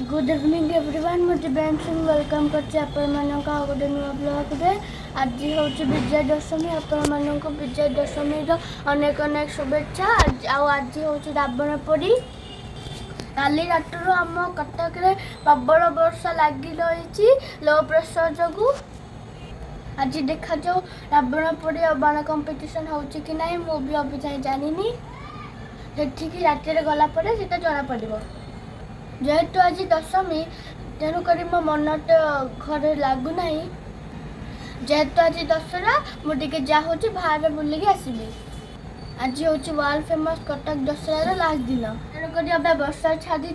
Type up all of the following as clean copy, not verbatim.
Good evening everyone मुझे Ben Singh welcome करते गोटे नुआ ब्लग्रे आज हूँ विजय दशमी आपण विजय दशमी अनेक अनेक शुभेच्छा। आज हूँ रावण पोड़ी काली रातरू आम कटक प्रबल वर्षा लगी रही लो प्रेसर जो आज देखा जाऊ रावण पोड़ी और बाण कंपिटिशन हो कि ना मुझे अभी जाए जानी सेठिकी रातिर गलापर से जना पड़ जेहेतु आज दशमी तेणुक मो मन तो घर लगुना जेहेतु आज दशहरा मुझे जाऊँगी बाहर बुलिक आसबि। आज हूँ world famous Cuttack Dussehra last दिन तेणुक अब वर्षा छाड़ी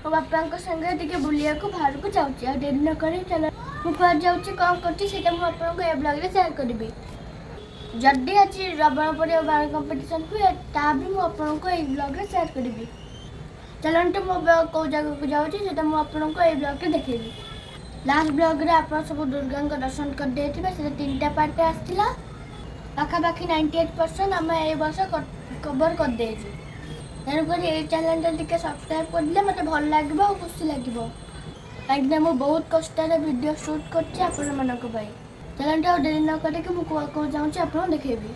मो बापा संगे बुलिया बाहर को जाऊँगी डेरी नक चल मुझे जाऊँगी कौन कर मुझे ब्लग सेयार करी जदि आज रावण पोड़ी बाण कंपिटिशन हुए ता भी मुझे ब्लग सेयार करी। चलते मो कौ जगह को जाऊँगी से मुझे ये ब्लग देखेबी। लास्ट ब्लग्रे आप सब दुर्गा दर्शन कर दे तीन टा पार्ट आसला पाखापाखि 98% आम ए वर्ष कवर कर देचु तेणुक ये चैनल टे सब्सक्राइब कर दे मत भल लगे और खुशी लगे कहीं मुझे बहुत कष्ट वीडियो शूट कर चलते डेरी न करके मुझे जाऊँगी आप देखेबी।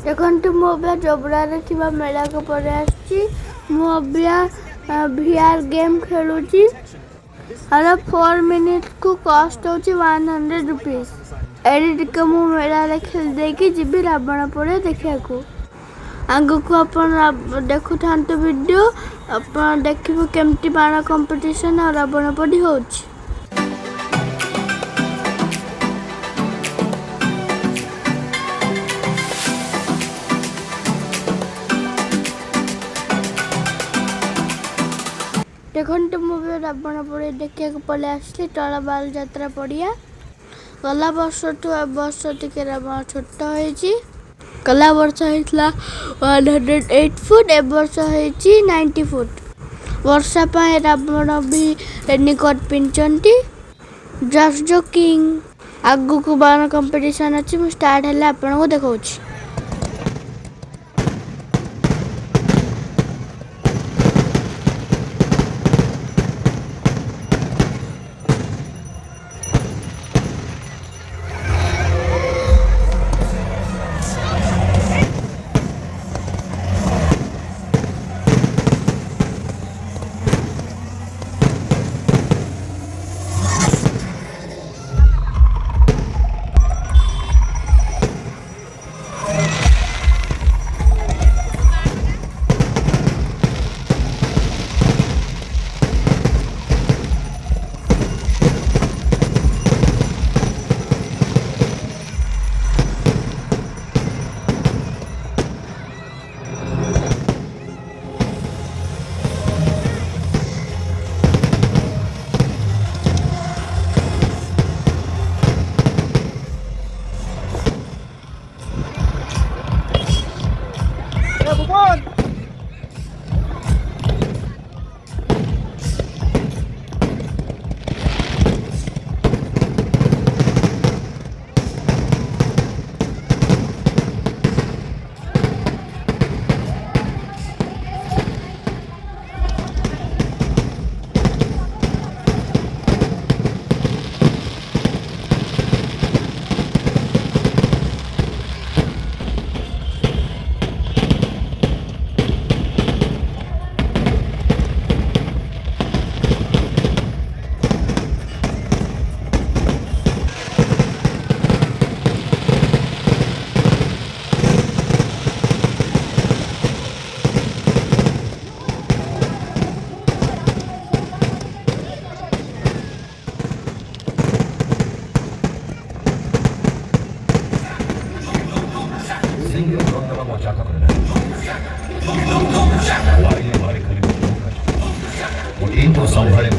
देखो मुझे जबरारे मेला को पड़े आर गेम खेलुची हर 4 मिनिट को कॉस्ट हो 100 रुपीज एडिट मु मेला खेल देकी जीवी रावण पोड़ी देखा आग को आप देखु था वीडियो आप देखिए केमती बाण कंपिटिशन और रावण पोड़ी हो। देखते मुझे रावण पोड़ी देखा पलि आसली टला बाल यात्रा पड़िया गला वर्ष टू वर्ष टे रावण छोट हो गला वर्ष होता 108 फुट ए वर्ष हो 90 फुट वर्षा रावण भी रेनिकोट पिंधि जस्ट जोकिंग आगु को बाण कंपिटिशन अच्छी मुझे स्टार्ट है आपन को देखा। संभाले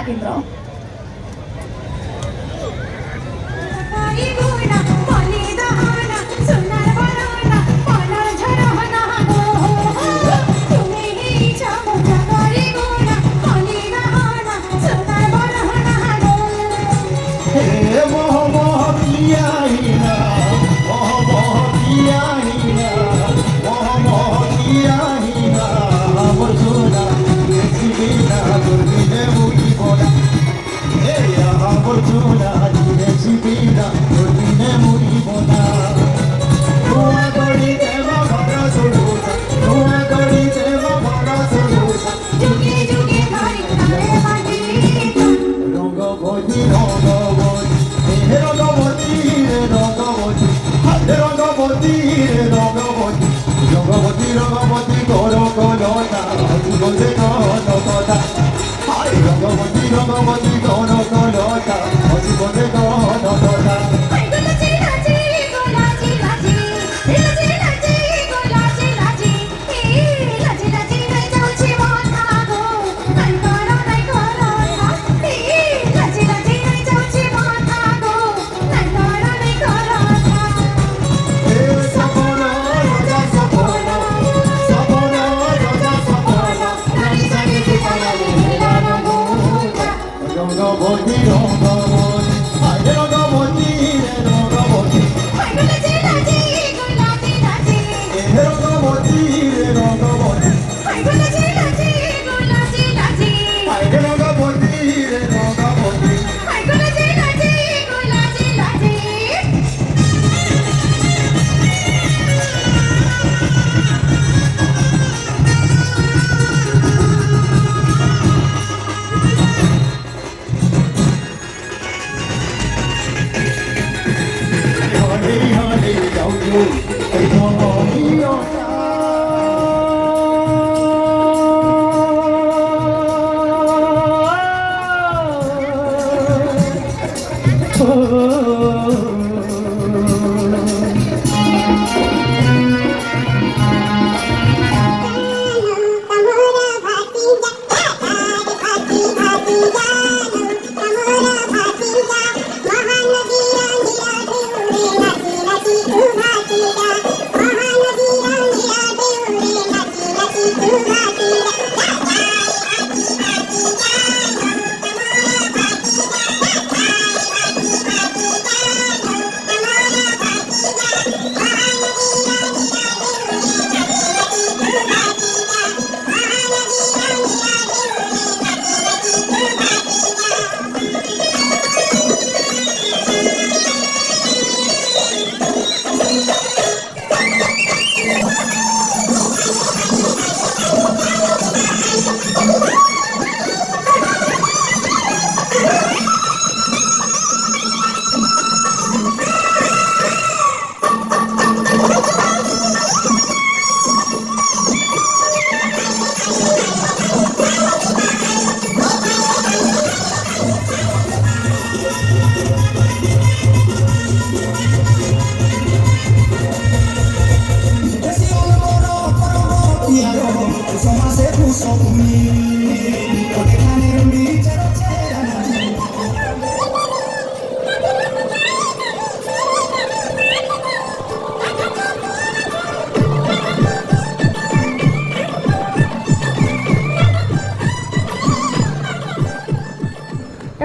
କେନ୍ଦ୍ର।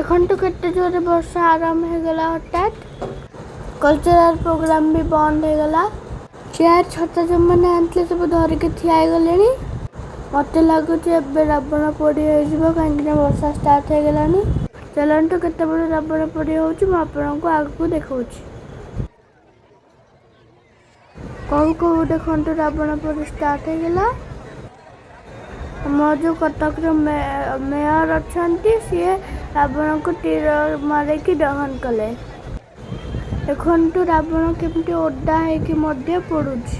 এখন তো কেটে জোরে বর্ষা আরম্ভ হয়ে গেল হঠাৎ କଲଚରାଲ ପ୍ରୋଗ୍ରାମ ବି ବନ୍ଦ ହେଇଗଲା। ଚେୟାର ଛତା ଯେଉଁମାନେ ଆଣିଥିଲେ ସବୁ ଧରିକି ଠିଆ ହେଇଗଲେଣି। ମୋତେ ଲାଗୁଛି ଏବେ ରାବଣ ପୋଡ଼ି ହେଇଯିବ କାହିଁକିନା ବର୍ଷା ଷ୍ଟାର୍ଟ ହେଇଗଲାଣି। ଚାଲନ୍ତୁ କେତେବେଳେ ରାବଣ ପୋଡ଼ି ହେଉଛି ମୁଁ ଆପଣଙ୍କୁ ଆଗକୁ ଦେଖାଉଛି। କୋଉ କୋଉ ଦେଖନ୍ତୁ ରାବଣ ପୋଡ଼ି ଷ୍ଟାର୍ଟ ହେଇଗଲା। ଆମର ଯେଉଁ କଟକର ମେୟର ଅଛନ୍ତି ସିଏ ରାବଣଙ୍କୁ ତୀର ମାରିକି ଦହନ କଲେ। ଦେଖନ୍ତୁ ରାବଣ କେମିତି ଓଦା ହେଇକି ମଧ୍ୟ ପୋଡ଼ୁଛି।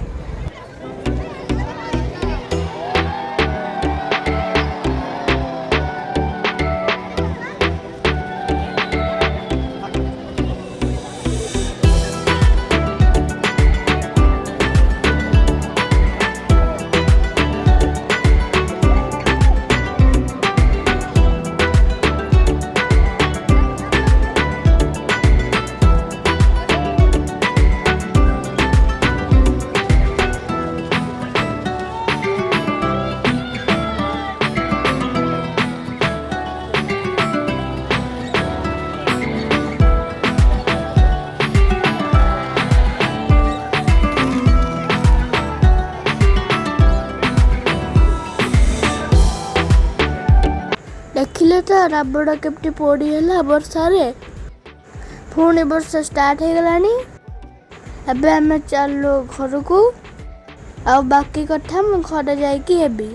ଦେଖିଲେ ତ ରାବଣ କେମିତି ପୋଡ଼ିହେଲା ବର୍ଷାରେ। ପୁଣି ବର୍ଷା ଷ୍ଟାର୍ଟ ହେଇଗଲାଣି। ଏବେ ଆମେ ଚାଲୁ ଘରକୁ। ଆଉ ବାକି କଥା ମୁଁ ଘରେ ଯାଇକି ହେବି।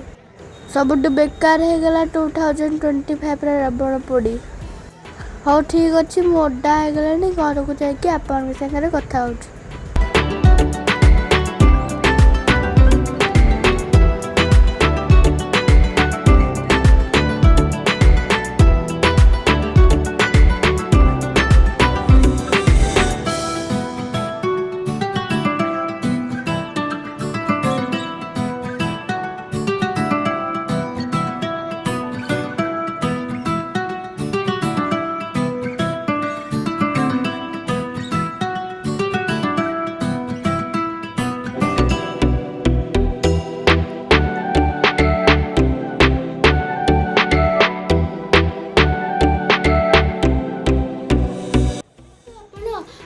ସବୁଠୁ ବେକାର ହେଇଗଲା 2025ର ରାବଣ ପୋଡ଼ି। ହଉ ଠିକ୍ ଅଛି, ମୁଁ ଓଦା ହେଇଗଲାଣି। ଘରକୁ ଯାଇକି ଆପଣଙ୍କ ସାଙ୍ଗରେ କଥା ହେଉଛି।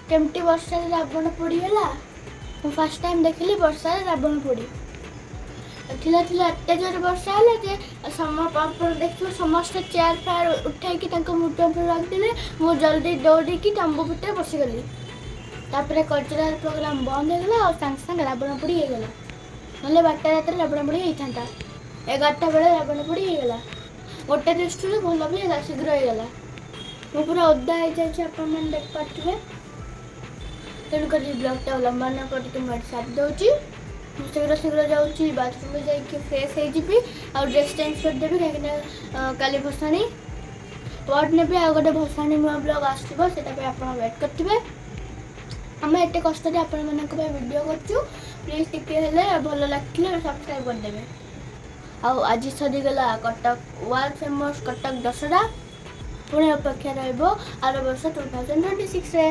କେମିତି ବର୍ଷାରେ ରାବଣ ପୋଡ଼ି ହେଲା। ମୁଁ ଫାର୍ଷ୍ଟ ଟାଇମ୍ ଦେଖିଲି ବର୍ଷାରେ ରାବଣ ପୋଡ଼ି। ଥିଲା ଏତେ ଜୋରେ ବର୍ଷା ହେଲା ଯେ ଦେଖିଥିବ ସମସ୍ତେ ଚେୟାର ଫେୟାର ଉଠେଇକି ତାଙ୍କ ମୁଣ୍ଡ ଉପରେ ରଖିଦେଲେ। ମୁଁ ଜଲ୍ଦି ଦୌଡ଼ିକି ତମ୍ବୁ ଭିତରେ ପଶିଗଲି। ତାପରେ କଲଚରାଲ ପ୍ରୋଗ୍ରାମ ବନ୍ଦ ହେଇଗଲା ଆଉ ସାଙ୍ଗେ ସାଙ୍ଗେ ରାବଣ ପୋଡ଼ି ହେଇଗଲା। ନହେଲେ 12ଟା ରାତିରେ ରାବଣ ପୋଡ଼ି ହେଇଥାନ୍ତା। 11ଟା ବେଳେ ରାବଣ ପୋଡ଼ି ହେଇଗଲା। ଗୋଟେ ଦୃଷ୍ଟିରୁ ଭଲ ବି ହେଲା, ଶୀଘ୍ର ହେଇଗଲା। ମୁଁ ପୁରା ଓଦା ହେଇଯାଇଛି, ଆପଣମାନେ ଦେଖିପାରୁଥିବେ। ତେଣୁକରି ବ୍ଲଗ୍ଟା ଲମ୍ବା ନ କରିକି ମୁଁ ଏଠି ସାରି ଦେଉଛି। ମୁଁ ଶୀଘ୍ର ଯାଉଛି ବାଥରୁମ୍ରେ ଯାଇକି ଫ୍ରେଶ୍ ହେଇଯିବି ଆଉ ଡ୍ରେସ୍ ଚେଞ୍ଜ କରିଦେବି, କାହିଁକିନା କାଲି ଭସାଣି। ପରଦିନ ବି ଆଉ ଗୋଟେ ଭସାଣି ନୂଆ ବ୍ଲଗ୍ ଆସିଥିବ, ସେଇଟା ପାଇଁ ଆପଣ ୱେଟ୍ କରିଥିବେ। ଆମେ ଏତେ କଷ୍ଟରେ ଆପଣମାନଙ୍କ ପାଇଁ ଭିଡ଼ିଓ କରୁଛୁ। ପ୍ଲିଜ୍ ଟିକେ ହେଲେ ଭଲ ଲାଗିଥିଲେ ସବସ୍କ୍ରାଇବ୍ କରିଦେବେ। ଆଉ ଆଜି ସରିଗଲା କଟକ ୱାର୍ଲ୍ଡ ଫେମସ୍ କଟକ ଦଶହରା। ପୁଣି ଅପେକ୍ଷା ରହିବ ଆର ବର୍ଷ 2026ରେ।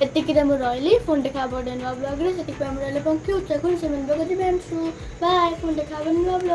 ଏତିକିରେ ମୁଁ ରହିଲି। ପୁଣି ଦେଖା ହେବ ଗୋଟେ ନୂଆ ବ୍ଲଗ୍ରେ। ସେଥିପାଇଁ ମୁଁ ରହିଲି ପଙ୍କୀ। ବାଏ। ପୁଣି ଦେଖା ହେବ ନୂଆ ବ୍ଲଗ୍।